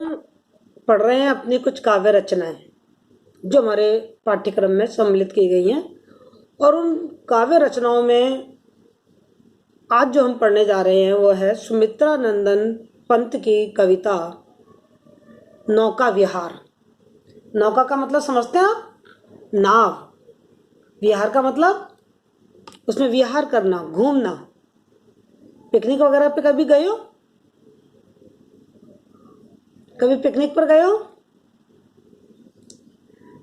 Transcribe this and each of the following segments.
पढ़ रहे हैं अपनी कुछ काव्य रचनाएं जो हमारे पाठ्यक्रम में सम्मिलित की गई हैं। और उन काव्य रचनाओं में आज जो हम पढ़ने जा रहे हैं वो है सुमित्रा नंदन पंत की कविता नौका विहार। नौका का मतलब समझते हैं आप? नाव। विहार का मतलब उसमें विहार करना, घूमना। पिकनिक वगैरह पे कभी गए हो? कभी पिकनिक पर गए हो?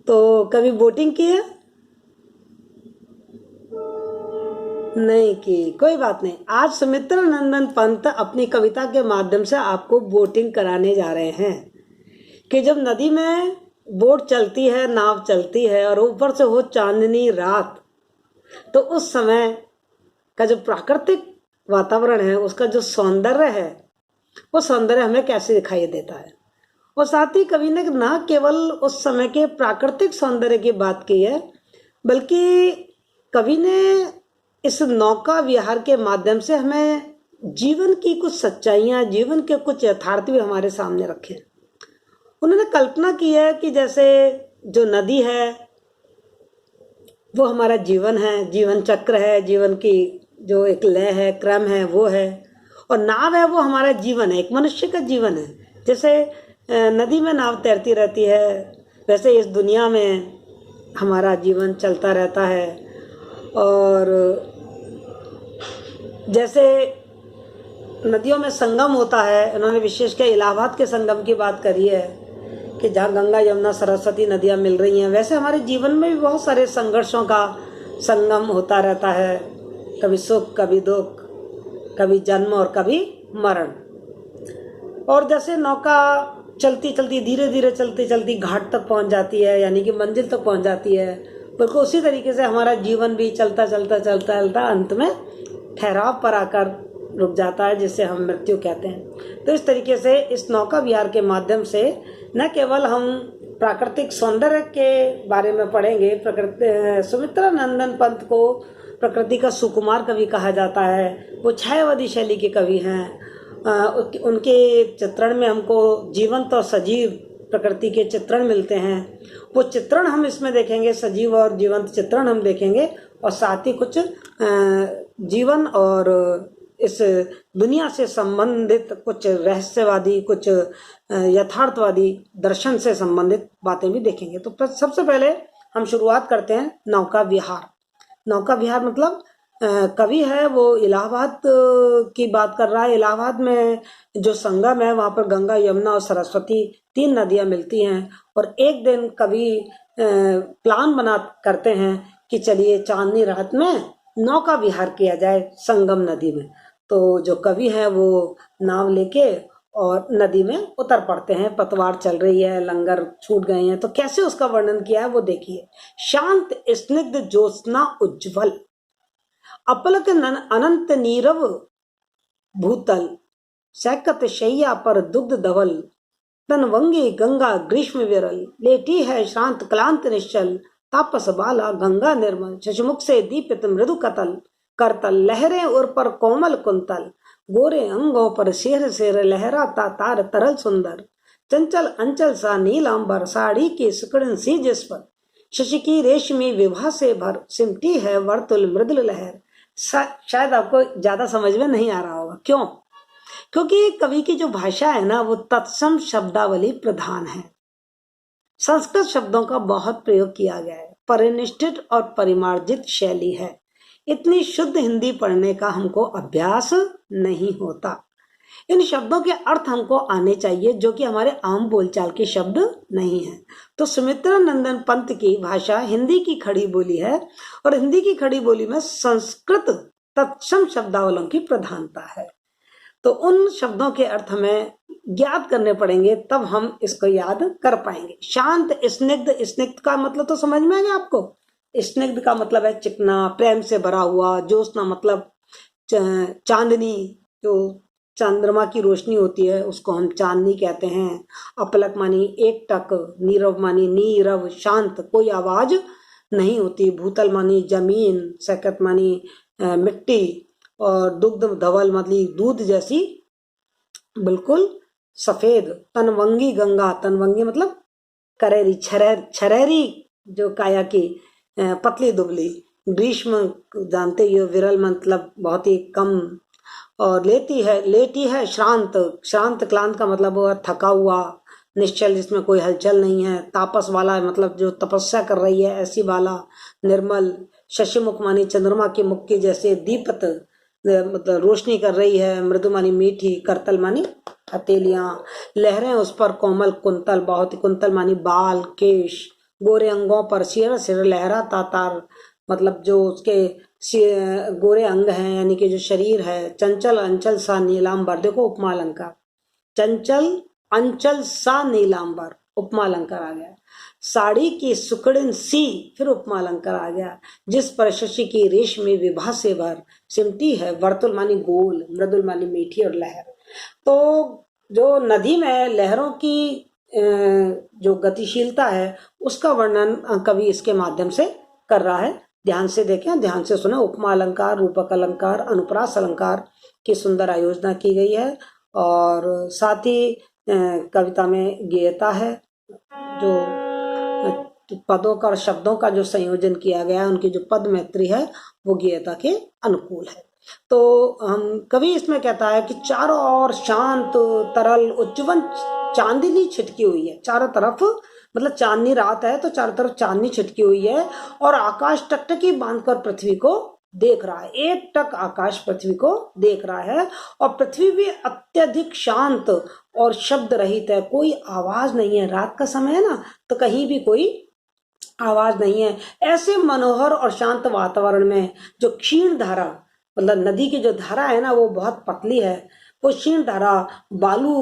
तो कभी बोटिंग की है? नहीं की, कोई बात नहीं। आज सुमित्रा नंदन पंत अपनी कविता के माध्यम से आपको बोटिंग कराने जा रहे हैं कि जब नदी में बोट चलती है, नाव चलती है और ऊपर से हो चांदनी रात, तो उस समय का जो प्राकृतिक वातावरण है, उसका जो सौंदर्य है, वो सौंदर्य हमें कैसे दिखाई देता है। और साथ ही कवि ने न केवल उस समय के प्राकृतिक सौंदर्य की बात की है, बल्कि कवि ने इस नौका विहार के माध्यम से हमें जीवन की कुछ सच्चाइयां, जीवन के कुछ यथार्थ भी हमारे सामने रखे। उन्होंने कल्पना की है कि जैसे जो नदी है वो हमारा जीवन है, जीवन चक्र है, जीवन की जो एक लय है, क्रम है, वो है। और नाव है वो हमारा जीवन है, एक मनुष्य का जीवन है। जैसे नदी में नाव तैरती रहती है, वैसे इस दुनिया में हमारा जीवन चलता रहता है। और जैसे नदियों में संगम होता है, उन्होंने विशेषकर इलाहाबाद के संगम की बात करी है कि जहाँ गंगा यमुना सरस्वती नदियाँ मिल रही हैं, वैसे हमारे जीवन में भी बहुत सारे संघर्षों का संगम होता रहता है। कभी सुख, कभी दुख, कभी जन्म और कभी मरण। और जैसे नौका चलती चलती, धीरे धीरे चलती चलती घाट तक पहुंच जाती है, यानी कि मंजिल तक पहुंच जाती है, बिल्कुल उसी तरीके से हमारा जीवन भी चलता चलता चलता चलता अंत में ठहराव पर आकर रुक जाता है, जिसे हम मृत्यु कहते हैं। तो इस तरीके से इस नौका विहार के माध्यम से न केवल हम प्राकृतिक सौंदर्य के बारे में पढ़ेंगे। सुमित्रा नंदन पंत को प्रकृति का सुकुमार कवि कहा जाता है। वो छायावादी शैली के कवि हैं। उनके चित्रण में हमको जीवंत और सजीव प्रकृति के चित्रण मिलते हैं। वो चित्रण हम इसमें देखेंगे, सजीव और जीवंत चित्रण हम देखेंगे, और साथ ही कुछ जीवन और इस दुनिया से संबंधित कुछ रहस्यवादी, कुछ यथार्थवादी दर्शन से संबंधित बातें भी देखेंगे। तो सबसे पहले हम शुरुआत करते हैं नौका विहार। नौका विहार मतलब कवि है वो इलाहाबाद की बात कर रहा है। इलाहाबाद में जो संगम है, वहाँ पर गंगा, यमुना और सरस्वती 3 नदियाँ मिलती हैं। और एक दिन कवि प्लान बना करते हैं कि चलिए चांदनी रात में नौका विहार किया जाए संगम नदी में। तो जो कवि है वो नाव लेके और नदी में उतर पड़ते हैं। पतवार चल रही है, लंगर छूट गए हैं। तो कैसे उसका वर्णन किया है वो देखिए। शांत स्निग्ध ज्योत्सना उज्ज्वल, अपलक अनंत नीरव भूतल, सैकत शैया पर दुग्ध धवल, तनवंगी गंगा ग्रीष्म विरल, लेटी है शांत क्लांत निश्चल, तापस बाला गंगा निर्मल, शशमुख से दीपित मृदु कतल करतल, लहरें उर पर कोमल कुंतल, गोरे अंगों पर शेर शेर लहराता तार तरल सुंदर, चंचल अंचल सा नीलांबर, साड़ी की सुकड़न सी जिस पर शशि की रेशमी विभा से भर, सिमटी है वर्तुल मृदुल लहर। शायद आपको ज्यादा समझ में नहीं आ रहा होगा। क्यों? क्योंकि कवि की जो भाषा है ना, वो तत्सम शब्दावली प्रधान है। संस्कृत शब्दों का बहुत प्रयोग किया गया है। परिनिष्ठित और परिमार्जित शैली है। इतनी शुद्ध हिंदी पढ़ने का हमको अभ्यास नहीं होता। इन शब्दों के अर्थ हमको आने चाहिए, जो कि हमारे आम बोलचाल के शब्द नहीं है। तो सुमित्रा नंदन पंत की भाषा हिंदी की खड़ी बोली है, और हिंदी की खड़ी बोली में संस्कृत तत्सम शब्दावलियों की प्रधानता है। तो उन शब्दों के अर्थ हमें ज्ञात करने पड़ेंगे, तब हम इसको याद कर पाएंगे। शांत स्निग्ध, स्निग्ध का मतलब तो समझ में आ गया आपको। स्निग्ध का मतलब है चिकना, प्रेम से भरा हुआ। ज्योत्सना मतलब चांदनी, जो चंद्रमा की रोशनी होती है उसको हम चांदनी कहते हैं। अपलक मानी एकटक, नीरव मानी नीरव, शांत, कोई आवाज नहीं होती। भूतल मानी जमीन, सैकत मानी मिट्टी, और दुग्ध धवल मतलब दूध जैसी बिल्कुल सफेद, तनवंगी गंगा, तनवंगी मतलब करेरी, छरेरी जो काया की, पतली दुबली। ग्रीष्म जानते ही हो, विरल मतलब बहुत ही कम। और लेटी है श्रांत, श्रांत क्लांत का मतलब हुआ थका हुआ, निश्चल जिसमें कोई हलचल नहीं है। तापस वाला मतलब जो तपस्या कर रही है ऐसी वाला। निर्मल, शशि मुख मानी चंद्रमा के मुख की जैसे दीपत, मतलब रोशनी कर रही है। मृदु मानी मीठी, करतल मानी हथेलियां, लहरें उस पर कोमल कुंतल, बहुत ही कुंतल मानी बाल केश। गोरे अंगों पर सिर सिर लहरा तातार, मतलब जो उसके गोरे अंग हैं यानी कि जो शरीर है। चंचल अंचल सा नीलांबर, देखो उपमा अलंकार, चंचल अंचल सा नीलांबर, उपमा अलंकार आ गया। साड़ी की सुकड़िन सी, फिर उपमा अलंकार आ गया। जिस पर शशि की रेशमी विभा से भर सिमटी है, वर्तुल मानी गोल, मृदुल मानी मीठी और लहर। तो जो नदी में लहरों की जो गतिशीलता है उसका वर्णन कवि इसके माध्यम से कर रहा है। ध्यान से देखें, ध्यान से सुना। उपमा अलंकार, रूपक अलंकार, अनुप्रास अलंकार की सुंदर आयोजना की गई है। और साथ ही कविता में गेयता है, जो पदों का और शब्दों का जो संयोजन किया गया है, उनकी जो पद मैत्री है वो गेयता के अनुकूल है। तो हम कवि इसमें कहता है कि चारों ओर शांत तरल उज्जवल चांदनी छिटकी हुई है। चारों तरफ मतलब चांदनी रात है तो चारों तरफ चांदनी छिटकी हुई है, और आकाश टकटकी बांधकर पृथ्वी को देख रहा है। एक टक आकाश पृथ्वी को देख रहा है, और पृथ्वी भी अत्यधिक शांत और शब्द रहित है। कोई आवाज नहीं है, रात का समय है ना, तो कहीं भी कोई आवाज नहीं है। ऐसे मनोहर और शांत वातावरण में जो क्षीण धारा, मतलब नदी की जो धारा है ना वो बहुत पतली है। वो क्षीण धारा बालू,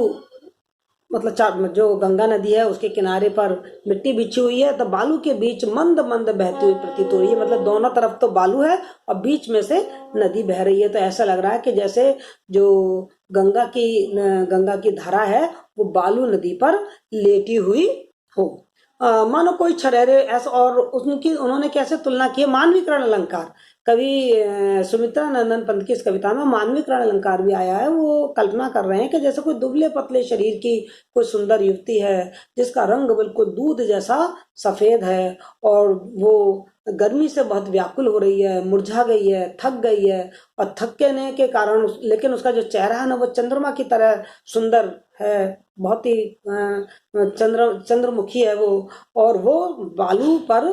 मतलब जो गंगा नदी है उसके किनारे पर मिट्टी बिछी हुई है, तो बालू के बीच मंद मंद बहती हुई प्रतीत हो रही है। मतलब दोनों तरफ तो बालू है और बीच में से नदी बह रही है। तो ऐसा लग रहा है कि जैसे जो गंगा की धारा है वो बालू नदी पर लेटी हुई हो। मानो कोई छरेरे ऐसा। और उन्होंने कैसे तुलना की है, मानवीकरण अलंकार। कवि सुमित्रा नंदन पंत की इस कविता में मानवीकरण अलंकार भी आया है। वो कल्पना कर रहे हैं कि जैसे कोई दुबले पतले शरीर की कोई सुंदर युवती है जिसका रंग बिल्कुल दूध जैसा सफेद है, और वो गर्मी से बहुत व्याकुल हो रही है, मुरझा गई है, थक गई है। और थकने के कारण लेकिन उसका जो चेहरा है ना वो चंद्रमा की तरह सुंदर है, बहुत ही चंद्रमुखी है वो। और वो बालू पर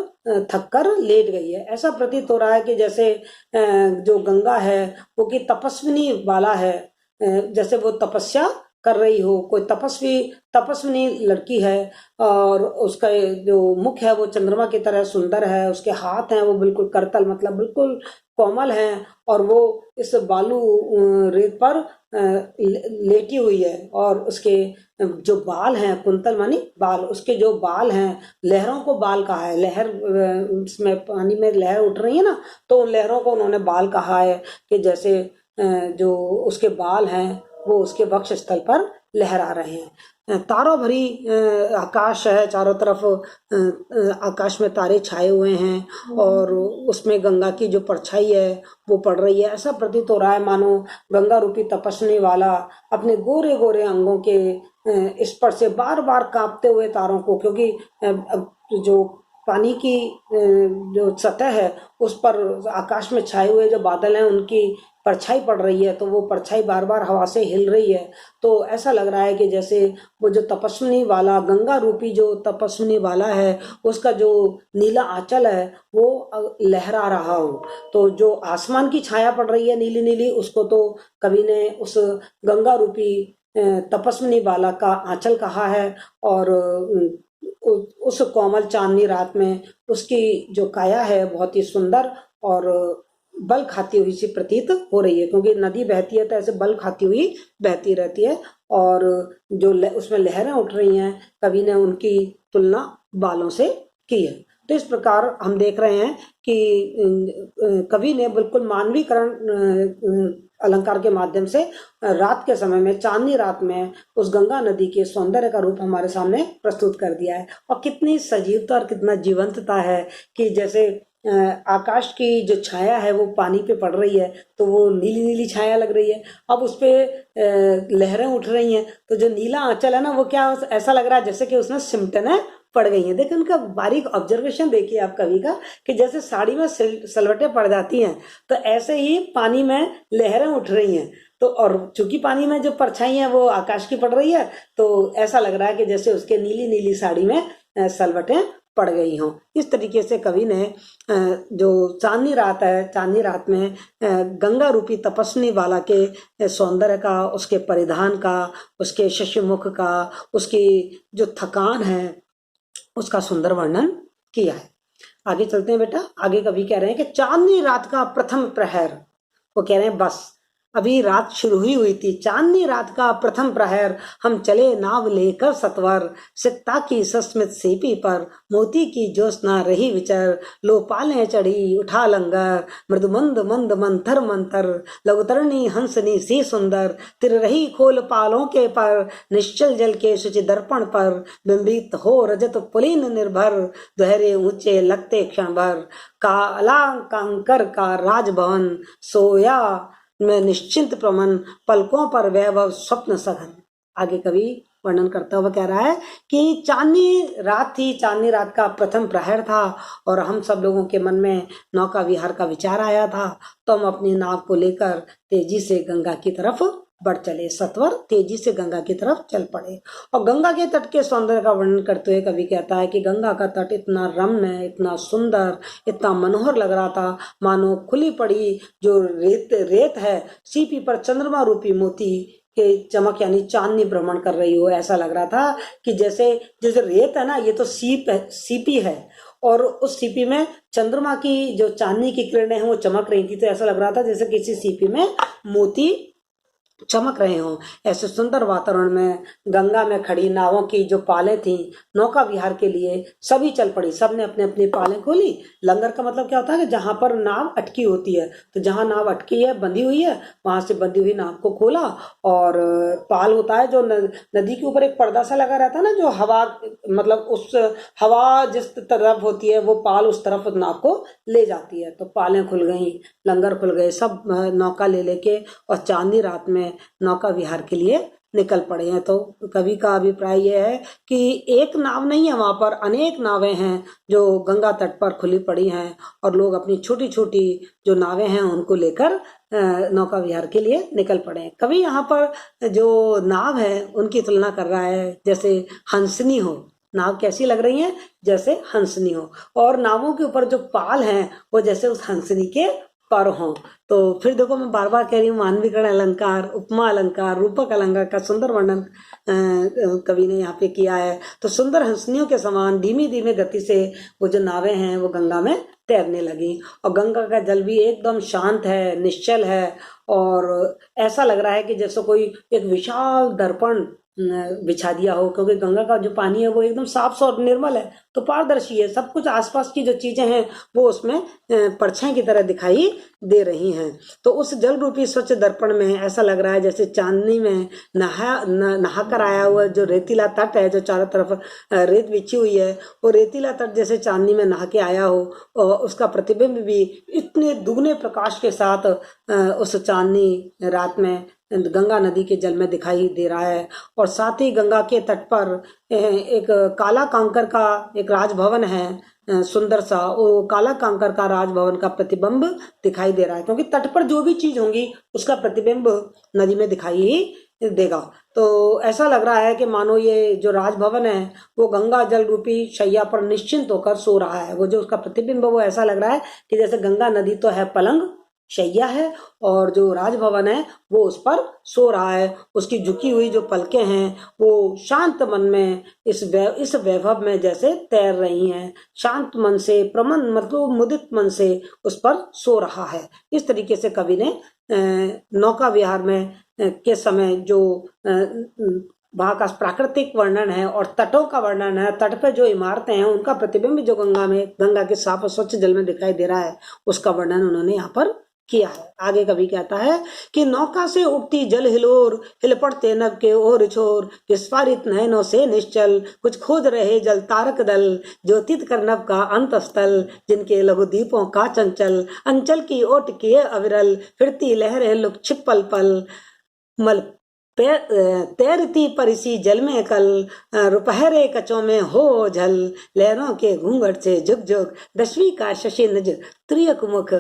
थककर लेट गई है। ऐसा प्रतीत हो रहा है कि जैसे जो गंगा है वो की तपस्विनी वाला है, जैसे वो तपस्या कर रही हो। कोई तपस्विनी लड़की है, और उसका जो मुख है वो चंद्रमा की तरह सुंदर है। उसके हाथ हैं वो बिल्कुल करतल मतलब बिल्कुल कोमल हैं, और वो इस बालू रेत पर लेटी हुई है। और उसके जो बाल हैं, कुंतल मानी बाल, उसके जो बाल हैं, लहरों को बाल कहा है। लहर इसमें पानी में लहर उठ रही है ना, तो उन लहरों को उन्होंने बाल कहा है कि जैसे जो उसके बाल हैं वो उसके वक्ष स्थल पर लहरा रहे हैं। तारों भरी आकाश है, चारों तरफ आकाश में तारे छाए हुए हैं, और उसमें गंगा की जो परछाई है वो पड़ रही है। ऐसा प्रतीत हो रहा है मानो गंगा रूपी तपस्वी वाला अपने गोरे गोरे अंगों के स्पर्श से बार बार कांपते हुए तारों को, क्योंकि जो पानी की जो सतह है उस पर आकाश में छाए हुए जो बादल हैं उनकी परछाई पड़ रही है, तो वो परछाई बार बार हवा से हिल रही है। तो ऐसा लग रहा है कि जैसे वो जो तपस्विनी वाला, गंगा रूपी जो तपस्विनी वाला है, उसका जो नीला आंचल है वो लहरा रहा हो। तो जो आसमान की छाया पड़ रही है नीली नीली, उसको तो कवि ने उस गंगा रूपी तपस्विनी वाला का आंचल कहा है। और उस कोमल चांदनी रात में उसकी जो काया है बहुत ही सुंदर और बल खाती हुई सी प्रतीत हो रही है, क्योंकि नदी बहती है तो ऐसे बल खाती हुई बहती रहती है। और जो उसमें लहरें उठ रही हैं, कवि ने उनकी तुलना बालों से की है। तो इस प्रकार हम देख रहे हैं कि कवि ने बिल्कुल मानवीकरण अलंकार के माध्यम से रात के समय में, चांदनी रात में, उस गंगा नदी के सौंदर्य का रूप हमारे सामने प्रस्तुत कर दिया है। और कितनी सजीवता और कितना जीवंतता है कि जैसे आकाश की जो छाया है वो पानी पे पड़ रही है, तो वो नीली नीली छाया लग रही है। अब उस पे लहरें उठ रही हैं, तो जो नीला आंचल है ना वो क्या ऐसा लग रहा है जैसे कि उसमें सिमटने पड़ गई हैं। देखिए उनका बारीक ऑब्जर्वेशन देखिए आप कवि का, कि जैसे साड़ी में सलवटें पड़ जाती हैं, तो ऐसे ही पानी में लहरें उठ रही हैं। तो और चूंकि पानी में जो परछाई है वो आकाश की पड़ रही है, तो ऐसा लग रहा है कि जैसे उसके नीली नीली साड़ी में सलवटें पड़ गई हों। इस तरीके से कवि ने जो चांदनी रात है, चांदनी रात में गंगा रूपी तपस्वी वाला के सौंदर्य का, उसके परिधान का, उसके शशिमुख का, उसकी जो थकान है उसका सुंदर वर्णन किया है। आगे चलते हैं बेटा। आगे कवि कह रहे हैं कि चांदनी रात का प्रथम प्रहर, वो कह रहे हैं बस अभी रात शुरू ही हुई थी, चांदनी रात का प्रथम प्रहर, हम चले नाव लेकर सत्वर, सिकता की सस्मित सीपी पर, मोती की ज्योत्सना रही विचर, लो पालें चढ़ी उठा लंगर, मृदुमंद मंद मंथर मंथर, लघुतरणी हंसनी सी सुंदर, तिर रही खोल पालों के पर, निश्चल जल के शुचि दर्पण पर, बिंबित हो रजत पुलिन निर्भर, दोहरे ऊंचे लगते क्षण भर, काला कंकर का राजभवन, सोया में निश्चिंत प्रमन, पलकों पर वैभव स्वप्न सघन। आगे कवि वर्णन करता हुआ कह रहा है कि चांदनी रात थी, चांदनी रात का प्रथम प्रहर था, और हम सब लोगों के मन में नौका विहार का विचार आया था, तो हम अपनी नाव को लेकर तेजी से गंगा की तरफ बढ़ चले, सत्वर तेजी से गंगा की तरफ चल पड़े। और गंगा के तट के सौंदर्य का वर्णन करते हुए कवि कहता है कि गंगा का तट इतना रम्य, इतना सुंदर, इतना मनोहर लग रहा था, मानो खुली पड़ी जो रेत है, सीपी पर चंद्रमा रूपी मोती के चमक यानी चांदनी भ्रमण कर रही हो। ऐसा लग रहा था कि जैसे जैसे रेत है ना, ये तो सीपी है, और उस सीपी में चंद्रमा की जो चांदनी की किरणें हैं वो चमक रही थी। तो ऐसा लग रहा था जैसे किसी सीपी में मोती चमक रहे हों। ऐसे सुंदर वातावरण में गंगा में खड़ी नावों की जो पालें थीं, नौका विहार के लिए सभी चल पड़ी। सब ने अपने अपनी पालें खोली। लंगर का मतलब क्या होता है कि जहां पर नाव अटकी होती है, तो जहां नाव अटकी है, बंधी हुई है, वहां से बंधी हुई नाव को खोला, और पाल होता है जो नदी के ऊपर एक पर्दा सा लगा रहता है ना, जो हवा मतलब उस हवा जिस तरफ होती है वो पाल उस तरफ नाव को ले जाती है। तो पालें खुल गई, लंगर खुल गए, सब नौका ले लेके और चांदनी रात में नौका विहार के लिए निकल पड़े हैं। तो कवि का अभिप्राय यह है कि एक नाव नहीं है, वहां पर अनेक नावें हैं जो गंगा तट पर खुली पड़ी हैं, और लोग अपनी छोटी छोटी जो नावें हैं उनको लेकर नौका विहार के लिए निकल पड़े हैं। कवि यहाँ पर जो नाव है उनकी तुलना कर रहा है जैसे हंसनी हो। नाव कैसी लग रही है? जैसे हंसनी हो, और नावों के ऊपर जो पाल हैं वो जैसे उस हंसनी के पर हों। तो फिर देखो, मैं बार बार कह रही हूँ, मानवीकरण अलंकार, उपमा अलंकार, रूपक अलंकार का सुंदर वर्णन कवि ने यहाँ पे किया है। तो सुंदर हंसनियों के समान धीमी धीमी गति से वो जो नावें हैं वो गंगा में तैरने लगी, और गंगा का जल भी एकदम शांत है, निश्चल है, और ऐसा लग रहा है कि जैसे कोई एक विशाल दर्पण बिछा दिया हो, क्योंकि गंगा का जो पानी है वो एकदम साफ और निर्मल है, तो पारदर्शी है। सब कुछ आसपास की जो चीजें हैं वो उसमें परछाई की तरह दिखाई दे रही हैं। तो उस जल रूपी स्वच्छ दर्पण में ऐसा लग रहा है जैसे चांदनी में नहा कर आया हुआ जो रेतीला तट है, जो चारों तरफ रेत बिछी हुई है, वो रेतीला तट जैसे चांदनी में नहा के आया हो, और उसका प्रतिबिंब भी इतने दुगने प्रकाश के साथ उस चांदनी रात में गंगा नदी के जल में दिखाई दे रहा है। और साथ ही गंगा के तट पर एक काला कांकर का एक राजभवन है, सुंदर सा, वो काला कांकर का राजभवन का प्रतिबिंब दिखाई दे रहा है, क्योंकि तट पर जो भी चीज होंगी उसका प्रतिबिंब नदी में दिखाई देगा। तो ऐसा लग रहा है कि मानो ये जो राजभवन है वो गंगा जल रूपी शैया पर निश्चिंत होकर सो रहा है। वो जो उसका प्रतिबिंब, वो ऐसा लग रहा है कि जैसे गंगा नदी तो है पलंग, शैया है, और जो राजभवन है वो उस पर सो रहा है। उसकी झुकी हुई जो पलकें हैं वो शांत मन में इस वैभव में जैसे तैर रही हैं, शांत मन से, प्रमन मतलब मुदित मन से उस पर सो रहा है। इस तरीके से कवि ने नौका विहार में के समय जो वहाँ का प्राकृतिक वर्णन है और तटों का वर्णन है, तट पे जो इमारतें हैं उनका प्रतिबिंब जो गंगा के साफ और स्वच्छ जल में दिखाई दे रहा है, उसका वर्णन उन्होंने यहाँ पर किया है। आगे कवि कहता है कि नौका से उठती जल हिलोर, हिल पड़ते नभ के ओर छोर, विस्फारित नयनों से निश्चल, कुछ खोज रहे जल तारक दल, ज्योतित कर नभ का अंत स्थल, जिनके लघु दीपों का चंचल, अंचल की ओट किए अविरल, फिरती लहरें लुक छिप पल पल, मल तैरती परिसी जल में कल, रुपहरे कचों में हो झल, लहरों के घूंघट से झुक झुक, दसवीं का शशि निज त्रियक मुख,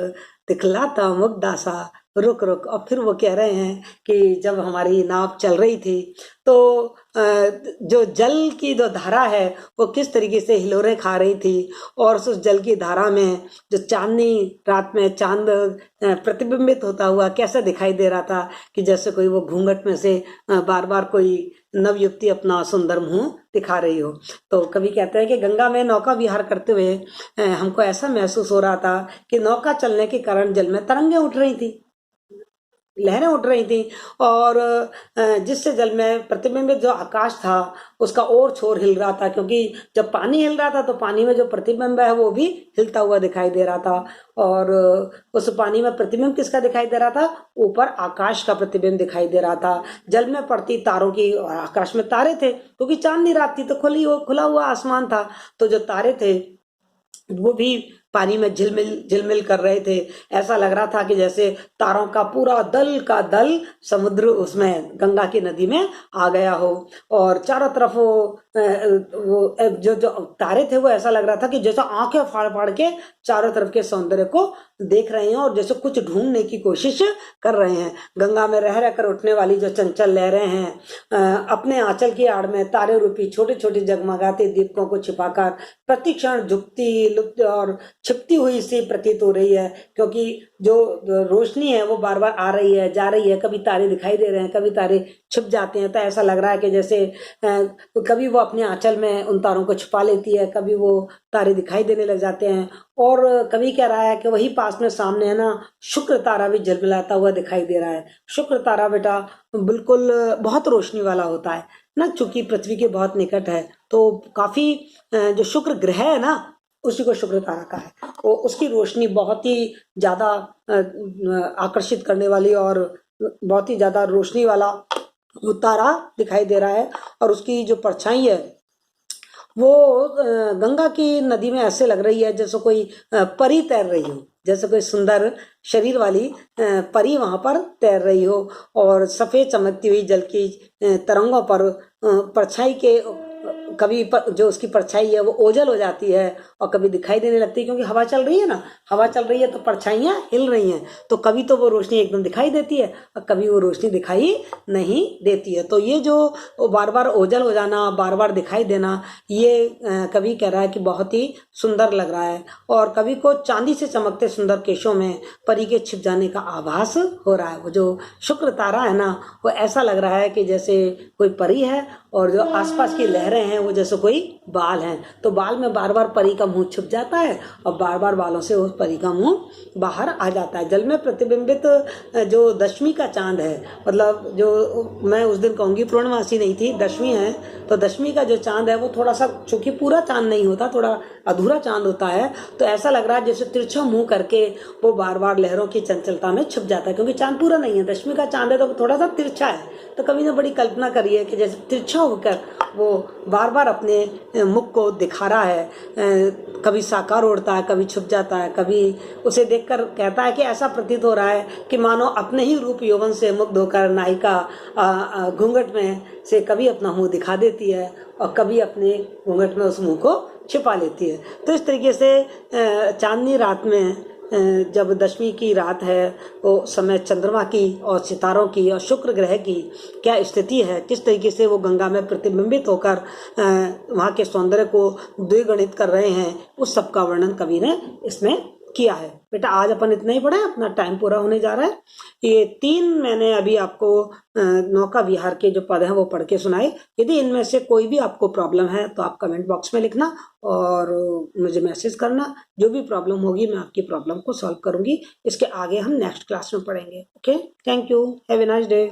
दिखलाता मुग्धासा रुक रुक। और फिर वो कह रहे हैं कि जब हमारी नाव चल रही थी तो जो जल की जो धारा है वो किस तरीके से हिलोरें खा रही थी, और उस जल की धारा में जो चांदनी रात में चांद प्रतिबिंबित होता हुआ कैसा दिखाई दे रहा था कि जैसे कोई वो घूंघट में से बार बार कोई नवयुक्ति अपना सुंदर मुंह दिखा रही हो। तो कवि कहते हैं कि गंगा में नौका विहार करते हुए हमको ऐसा महसूस हो रहा था कि नौका चलने के कारण जल में तरंगें उठ रही थी, लहरें उठ रही थी, और जिससे जल में प्रतिबिंबित जो आकाश था उसका और छोर हिल रहा था, क्योंकि जब पानी हिल रहा था तो पानी में जो प्रतिबिंब है वो भी हिलता हुआ दिखाई दे रहा था। और उस पानी में प्रतिबिंब किसका दिखाई दे रहा था? ऊपर आकाश का प्रतिबिंब दिखाई दे रहा था। जल में पड़ती तारों की, आकाश में तारे थे क्योंकि चांदनी रात थी तो खुला हुआ आसमान था, तो जो तारे थे वो भी पानी में झिलमिल झिलमिल कर रहे थे। ऐसा लग रहा था कि जैसे तारों का पूरा दल का दल समुद्र उसमें गंगा की नदी में आ गया हो, और चारों तरफ वो जो जो तारे थे वो ऐसा लग रहा था कि जैसे आंखें फाड़ फाड़ के चारों तरफ के सौंदर्य को देख रहे हैं और जैसे कुछ ढूंढने की कोशिश कर रहे हैं। गंगा में रह रहकर उठने वाली जो चंचल लहरें हैं अपने आंचल की आड़ में तारे रूपी छोटे छोटे जगमगाते दीपकों को छिपाकर प्रतिक्षण झुकती लुप्त और छिपती हुई सी प्रतीत हो रही है, क्योंकि जो रोशनी है वो बार बार आ रही है जा रही है, कभी तारे दिखाई दे रहे हैं कभी तारे छिप जाते हैं। तो ऐसा लग रहा है कि जैसे कभी वो अपने आंचल में उन तारों को छुपा लेती है, कभी वो तारे दिखाई देने लग जाते हैं। और कवि कह रहा है कि वही पास में सामने है ना शुक्र तारा भी झिलमिलाता हुआ दिखाई दे रहा है। शुक्र तारा बेटा बिल्कुल बहुत रोशनी वाला होता है ना, चूंकि पृथ्वी के बहुत निकट है तो काफी जो शुक्र ग्रह है ना उसी को शुक्र तारा का है, वो उसकी रोशनी बहुत ही ज्यादा आकर्षित करने वाली और बहुत ही ज्यादा रोशनी वाला वो तारा दिखाई दे रहा है। और उसकी जो परछाई है वो गंगा की नदी में ऐसे लग रही है जैसे कोई परी तैर रही हो, जैसे कोई सुंदर शरीर वाली परी वहां पर तैर रही हो, और सफेद चमकती हुई जल की तरंगों पर परछाई के कभी जो उसकी परछाई है वो ओझल हो जाती है और कभी दिखाई देने लगती है, क्योंकि हवा चल रही है ना, हवा चल रही है तो परछाइयां हिल रही हैं, तो कभी तो वो रोशनी एकदम दिखाई देती है और कभी वो रोशनी दिखाई नहीं देती है। तो ये जो बार बार ओझल हो जाना, बार बार दिखाई देना, ये कवि कह रहा है कि बहुत ही सुंदर लग रहा है। और कवि को चांदी से चमकते सुंदर केशों में परी के छिप जाने का आभास हो रहा है। वो जो शुक्र तारा है ना वो ऐसा लग रहा है कि जैसे कोई परी है, और जो आसपास की लहरें हैं वो जैसे कोई बाल हैं, तो बाल में बार बार परी का मुंह छुप जाता है और बार बार बालों से उस परी का मुंह बाहर आ जाता है। जल में प्रतिबिंबित जो दशमी का चांद है, मतलब जो मैं उस दिन कहूँगी पूर्णमासी नहीं थी, दशमी है, तो दशमी का जो चांद है वो थोड़ा सा, चूंकि पूरा चांद नहीं होता, थोड़ा अधूरा चांद होता है, तो ऐसा लग रहा है जैसे तिरछा मुंह करके वो बार बार लहरों की चंचलता में छुप जाता है, क्योंकि चांद पूरा नहीं है, दशमी का चांद है तो थोड़ा सा तिरछा है। तो कवि ने बड़ी कल्पना करी है कि जैसे तिरछा होकर वो बार बार अपने मुख को दिखा रहा है, कभी साकार उड़ता है कभी छुप जाता है, कभी उसे देखकर कहता है कि ऐसा प्रतीत हो रहा है कि मानो अपने ही रूप यौवन से मुग्ध होकर नायिका घूंघट में से कभी अपना मुंह दिखा देती है और कभी अपने घूंघट में उस मुंह को छिपा लेती है। तो इस तरीके से चांदनी रात में जब दशमी की रात है वो समय चंद्रमा की और सितारों की और शुक्र ग्रह की क्या स्थिति है, किस तरीके से वो गंगा में प्रतिबिंबित होकर वहाँ के सौंदर्य को द्विगुणित कर रहे हैं, उस सब का वर्णन कवि ने इसमें किया है। बेटा आज अपन इतना ही पढ़े, अपना टाइम पूरा होने जा रहा है। ये 3 मैंने अभी आपको नौका विहार के जो पद हैं वो पढ़ के सुनाए। यदि इनमें से कोई भी आपको प्रॉब्लम है तो आप कमेंट बॉक्स में लिखना और मुझे मैसेज करना। जो भी प्रॉब्लम होगी मैं आपकी प्रॉब्लम को सॉल्व करूंगी। इसके आगे हम नेक्स्ट क्लास में पढ़ेंगे। Okay, thank you, have a nice day.